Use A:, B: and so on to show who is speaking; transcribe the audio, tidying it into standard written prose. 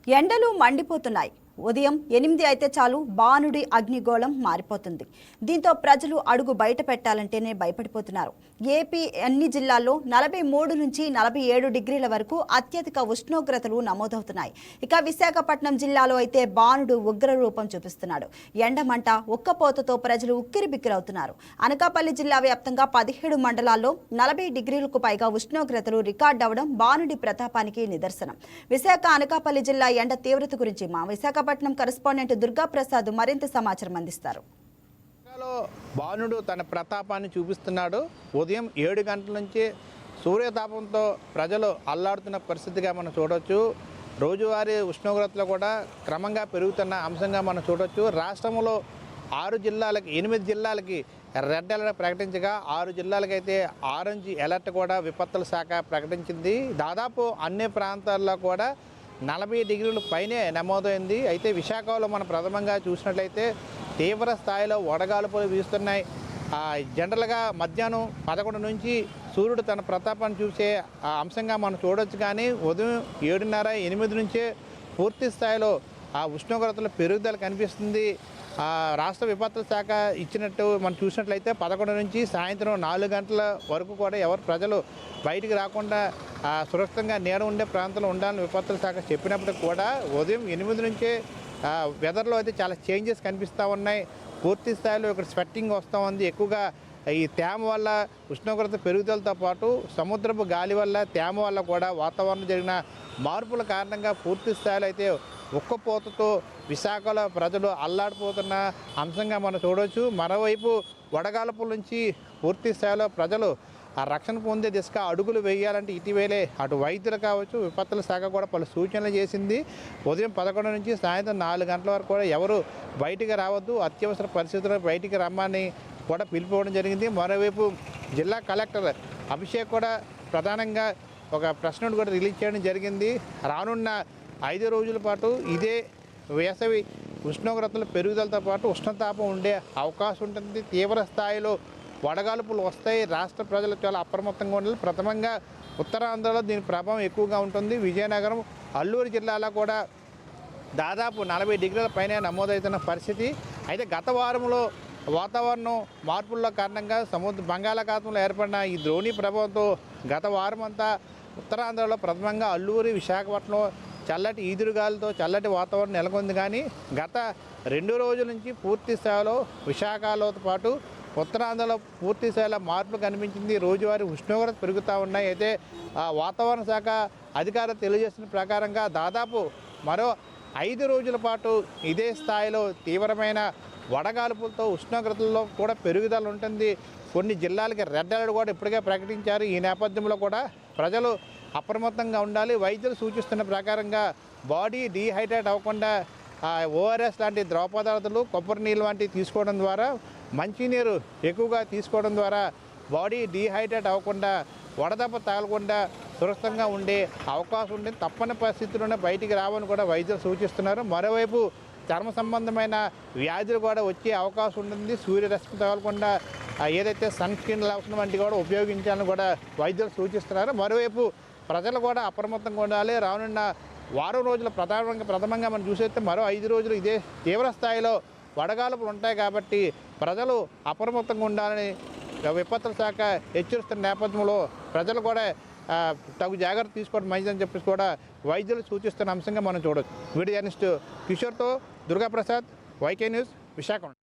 A: ఎండలు మండిపోతున్నాయి. ఉదయం 8 అయితే చాలు బాణుడి అగ్నిగోళం మారిపోతుంది. దీంతో ప్రజలు అడుగు బయట పెట్టాలంటేనే భయపడిపోతున్నారు. ఏపీ అన్ని జిల్లాల్లో 43 నుంచి 47 డిగ్రీల వరకు అత్యధిక ఉష్ణోగ్రతలు నమోదవుతున్నాయి. ఇక విశాఖపట్నం జిల్లాలో అయితే బాణుడు ఉగ్ర రూపం చూపిస్తున్నాడు. ఎండమంట ఉక్కపోతతో ప్రజలు ఉక్కిరిబిక్కిరవుతున్నారు. అనకాపల్లి జిల్లా వ్యాప్తంగా 17 మండలాల్లో 40 డిగ్రీలకు పైగా ఉష్ణోగ్రతలు రికార్డవడం బాణుడి ప్రతాపానికి నిదర్శనం. విశాఖ అనకాపల్లి జిల్లా ఎండ తీవ్రత గురించి మా విశాఖపట్నం కరెస్పాండెంట్ దుర్గా ప్రసాద్ మరింత సమాచారం అందిస్తారు.
B: బాణుడు తన ప్రతాపాన్ని చూపిస్తున్నాడు. ఉదయం 7 గంటల నుంచి సూర్యతాపంతో ప్రజలు అల్లాడుతున్న పరిస్థితిగా మనం చూడవచ్చు. రోజువారీ ఉష్ణోగ్రతలు కూడా క్రమంగా పెరుగుతున్న అంశంగా మనం చూడవచ్చు. రాష్ట్రంలో 8 జిల్లాలకి రెడ్ అలర్ట్ ప్రకటించగా 6 జిల్లాలకైతే ఆరెంజ్ అలర్ట్ కూడా విపత్తుల శాఖ ప్రకటించింది. దాదాపు అన్ని ప్రాంతాల్లో కూడా 40 డిగ్రీల పైనే నమోదైంది. అయితే విశాఖలో మనం ప్రథమంగా చూసినట్లయితే తీవ్ర స్థాయిలో వడగాలుపులు వీస్తున్నాయి. జనరల్గా మధ్యాహ్నం 11 నుంచి సూర్యుడు తన ప్రతాపాన్ని చూసే అంశంగా మనం చూడవచ్చు. కానీ ఉదయం 7:30, 8 నుంచే పూర్తి స్థాయిలో ఆ ఉష్ణోగ్రతల పెరుగుదల కనిపిస్తుంది. రాష్ట్ర విపత్తుల శాఖ ఇచ్చినట్టు మనం చూసినట్లయితే 11 నుంచి సాయంత్రం 4 గంటల వరకు కూడా ప్రజలు బయటికి రాకుండా సురక్షితంగా నీడ ఉండే ప్రాంతంలో ఉండాలని విపత్తుల శాఖ చెప్పినప్పటికి కూడా ఉదయం 8 నుంచే వెదర్లో అయితే చాలా చేంజెస్ కనిపిస్తూ ఉన్నాయి. పూర్తి స్థాయిలో ఇక్కడ స్వెట్టింగ్ వస్తూ ఉంది. ఎక్కువగా ఈ తేమ వల్ల ఉష్ణోగ్రత పెరుగుదలతో పాటు సముద్రపు గాలి వల్ల తేమ వల్ల కూడా వాతావరణం జరిగిన మార్పుల కారణంగా పూర్తి స్థాయిలో అయితే ఉక్కపోతతో విశాఖలో ప్రజలు అల్లాడిపోతున్న అంశంగా మనం చూడవచ్చు. మరోవైపు వడగాలుపుల నుంచి పూర్తి స్థాయిలో ప్రజలు ఆ రక్షణ పొందే దిశగా అడుగులు వేయాలంటే ఇటీవలే అటు వైద్యులు కావచ్చు, విపత్తుల శాఖ కూడా పలు సూచనలు చేసింది. ఉదయం 11 నుంచి సాయంత్రం 4 గంటల వరకు కూడా ఎవరు బయటికి రావద్దు, అత్యవసర పరిస్థితుల్లో బయటికి రమ్మని కూడా పిలుపుకోవడం జరిగింది. మరోవైపు జిల్లా కలెక్టర్ అభిషేక్ కూడా ప్రధానంగా ఒక ప్రెస్ కూడా రిలీజ్ చేయడం జరిగింది. రానున్న 5 రోజుల పాటు ఇదే వేసవి ఉష్ణోగ్రతల పెరుగుదలతో పాటు ఉష్ణతాపం ఉండే అవకాశం ఉంటుంది. తీవ్ర స్థాయిలో వడగాలుపులు వస్తాయి. రాష్ట్ర ప్రజలు చాలా అప్రమత్తంగా ఉండాలి. ప్రథమంగా ఉత్తరాంధ్రలో దీని ప్రభావం ఎక్కువగా ఉంటుంది. విజయనగరం, అల్లూరు జిల్లాలో కూడా దాదాపు 40 డిగ్రీల పైన నమోదవుతున్న పరిస్థితి. అయితే గత వారంలో వాతావరణం మార్పుల కారణంగా బంగాళాఖాతంలో ఏర్పడిన ఈ ద్రోణి ప్రభావంతో గత వారం అంతా ఉత్తరాంధ్రలో ప్రథమంగా అల్లూరి, విశాఖపట్నం చల్లటి ఈదురుగాలతో చల్లటి వాతావరణం నెలకొంది. కానీ గత 2 రోజుల నుంచి పూర్తి స్థాయిలో విశాఖలో పాటు ఉత్తరాంధ్రలో పూర్తి స్థాయిలో మార్పులు కనిపించింది. రోజువారీ ఉష్ణోగ్రత పెరుగుతూ ఉన్నాయి. అయితే వాతావరణ శాఖ అధికారులు తెలియజేసిన ప్రకారంగా దాదాపు మరో 5 రోజుల పాటు ఇదే స్థాయిలో తీవ్రమైన వడగాలుపులతో ఉష్ణోగ్రతల్లో కూడా పెరుగుదల ఉంటుంది. కొన్ని జిల్లాలకి రెడ్ అలర్ట్ కూడా ఇప్పటికే ప్రకటించారు. ఈ నేపథ్యంలో కూడా ప్రజలు అప్రమత్తంగా ఉండాలి. వైద్యులు సూచిస్తున్న ప్రకారంగా బాడీ డీహైడ్రేట్ అవ్వకుండా ఓఆర్ఎస్ లాంటి ద్రవ పదార్థాలు, కొబ్బరి నీళ్ళు వంటివి తీసుకోవడం ద్వారా, మంచినీరు ఎక్కువగా తీసుకోవడం ద్వారా బాడీ డీహైడ్రేట్ అవ్వకుండా, వడదెబ్బ తగలకుండా సురక్షితంగా ఉండే అవకాశం ఉంటుంది. తప్పని పరిస్థితుల్లోనే బయటికి రావని కూడా వైద్యులు సూచిస్తున్నారు. మరోవైపు చర్మ సంబంధమైన వ్యాధులు కూడా వచ్చే అవకాశం ఉంటుంది. సూర్యరశ్మి తగలకుండా ఏదైతే సన్ స్క్రీన్ లోషన్ వంటివి కూడా ఉపయోగించాలని కూడా వైద్యులు సూచిస్తున్నారు. మరోవైపు ప్రజలు కూడా అప్రమత్తంగా ఉండాలి. రానున్న వారం రోజుల ప్రథమంగా మనం చూసేస్తే మరో 5 రోజులు ఇదే తీవ్ర స్థాయిలో వడగాలుపులు ఉంటాయి. కాబట్టి ప్రజలు అప్రమత్తంగా ఉండాలని విపత్తుల శాఖ హెచ్చరిస్తున్న నేపథ్యంలో ప్రజలు కూడా తగు జాగ్రత్త తీసుకోవడం మంచిదని చెప్పేసి కూడా వైద్యులు సూచిస్తున్న అంశంగా మనం చూడవచ్చు. వీడియో జర్నలిస్ట్ కిషోర్తో దుర్గాప్రసాద్, వైకే న్యూస్, విశాఖ.